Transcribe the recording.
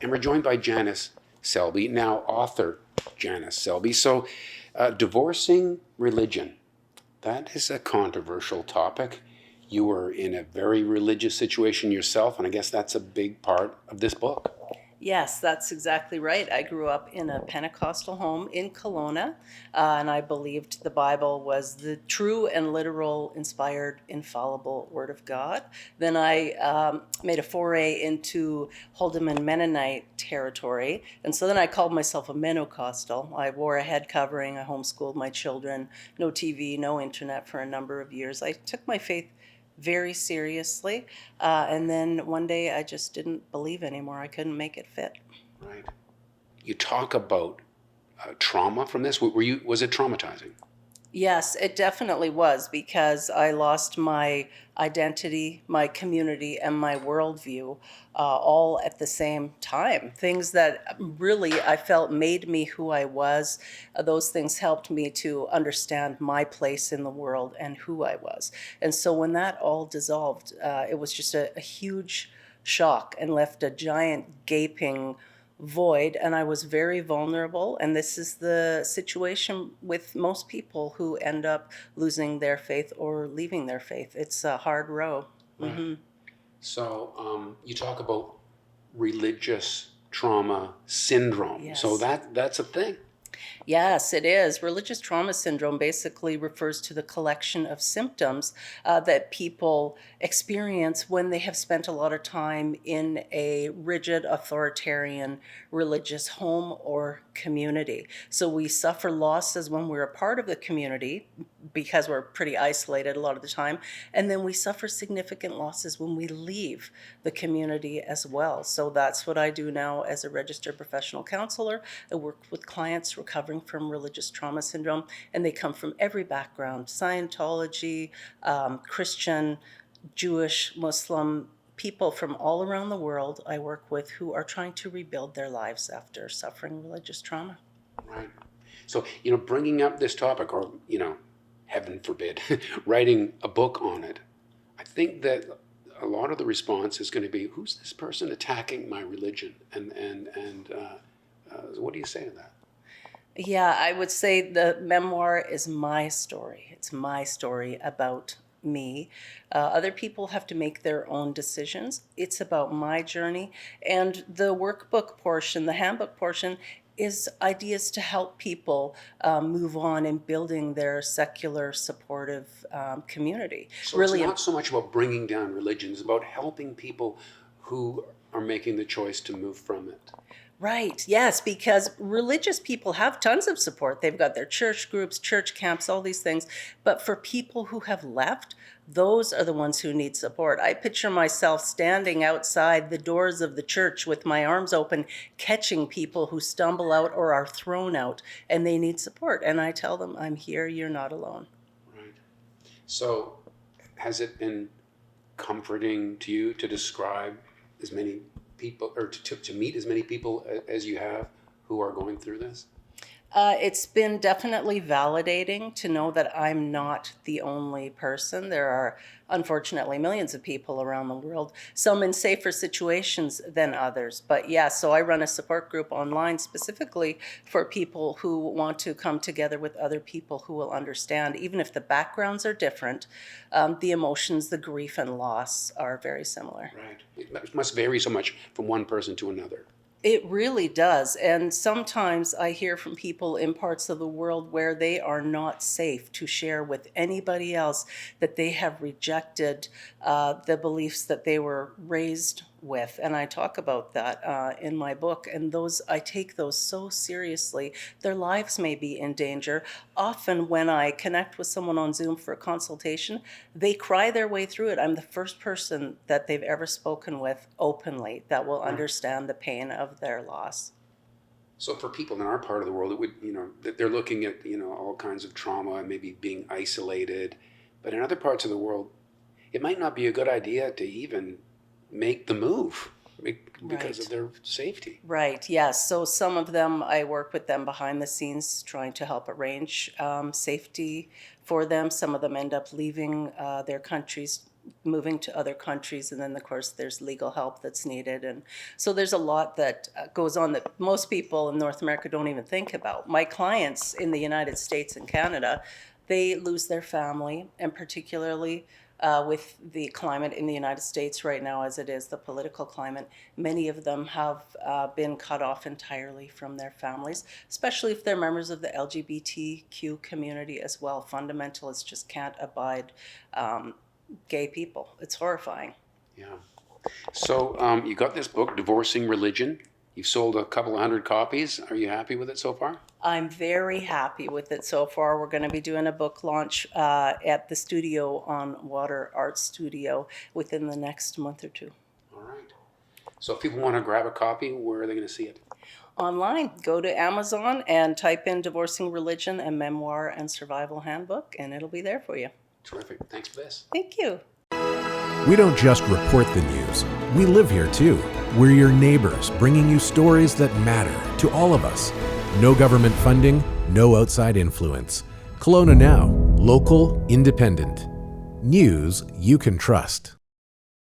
And we're joined by Janice Selby, now author Janice Selby. So, divorcing religion, that is a controversial topic. You were in a very religious situation yourself, and I guess that's a big part of this book. Yes, that's exactly right. I grew up in a Pentecostal home in Kelowna, and I believed the Bible was the true and literal, inspired, infallible Word of God. Then I made a foray into Holdeman Mennonite territory, and so then I called myself a Menocostal. I wore a head covering, I homeschooled my children, no TV, no internet for a number of years. I took my faith very seriously. And then one day I just didn't believe anymore. I couldn't make it fit. Right. You talk about trauma from this. Was it traumatizing? Yes, it definitely was, because I lost my identity, my community, and my worldview all at the same time. Things that really I felt made me who I was. Those things helped me to understand my place in the world and who I was. And so when that all dissolved, it was just a huge shock and left a giant gaping void, and I was very vulnerable. And this is the situation with most people who end up losing their faith or leaving their faith. It's a hard row. Right. Mm-hmm. So you talk about religious trauma syndrome. Yes. So that's a thing. Yes, it is. Religious trauma syndrome basically refers to the collection of symptoms that people experience when they have spent a lot of time in a rigid, authoritarian religious home or community. So we suffer losses when we're a part of the community because we're pretty isolated a lot of the time. And then we suffer significant losses when we leave the community as well. So that's what I do now as a registered professional counselor. I work with clients recovering from religious trauma syndrome, and they come from every background: Scientology, Christian, Jewish, Muslim, people from all around the world I work with who are trying to rebuild their lives after suffering religious trauma. Right. So, bringing up this topic, or, heaven forbid, writing a book on it, I think that a lot of the response is going to be, who's this person attacking my religion? And what do you say to that? Yeah, I would say the memoir is my story. It's my story about me. Other people have to make their own decisions. It's about my journey. And the workbook portion, the handbook portion, is ideas to help people move on in building their secular, supportive community. So really, it's not so much about bringing down religion, it's about helping people who are making the choice to move from it. Right, yes, because religious people have tons of support. They've got their church groups, church camps, all these things. But for people who have left, those are the ones who need support. I picture myself standing outside the doors of the church with my arms open, catching people who stumble out or are thrown out, and they need support. And I tell them, I'm here, you're not alone. Right. So has it been comforting to you to describe as many people, or to meet as many people as you have who are going through this? It's been definitely validating to know that I'm not the only person. There are, unfortunately, millions of people around the world, some in safer situations than others. But yeah, so I run a support group online specifically for people who want to come together with other people who will understand, even if the backgrounds are different, the emotions, the grief and loss are very similar. Right. It must vary so much from one person to another. It really does. And sometimes I hear from people in parts of the world where they are not safe to share with anybody else that they have rejected the beliefs that they were raised with. And I talk about that in my book. And I take those so seriously. Their lives may be in danger. Often when I connect with someone on Zoom for a consultation, they cry their way through it. I'm the first person that they've ever spoken with openly that will understand the pain of their loss. So for people in our part of the world, it would, they're looking at, all kinds of trauma and maybe being isolated. But in other parts of the world, it might not be a good idea to even make the move because of their safety. Right, yes. So some of them, I work with them behind the scenes trying to help arrange safety for them. Some of them end up leaving their countries moving to other countries, and then of course there's legal help that's needed, and so there's a lot that goes on that most people in North America don't even think about. My clients in the United States and Canada, they lose their family, and particularly with the climate in the United States right now as it is, the political climate, many of them have been cut off entirely from their families, especially if they're members of the LGBTQ community as well. Fundamentalists just can't abide gay people. It's horrifying. Yeah. So you got this book, Divorcing Religion. You've sold a couple of hundred copies. Are you happy with it so far? I'm very happy with it so far. We're going to be doing a book launch at the studio on Water Art Studio within the next month or two. All right. So if people want to grab a copy, where are they going to see it? Online. Go to Amazon and type in Divorcing Religion and Memoir and Survival Handbook, and it'll be there for you. Terrific. Thanks for this. Thank you. We don't just report the news. We live here too. We're your neighbors, bringing you stories that matter to all of us. No government funding, no outside influence. Kelowna Now, local, independent. News you can trust.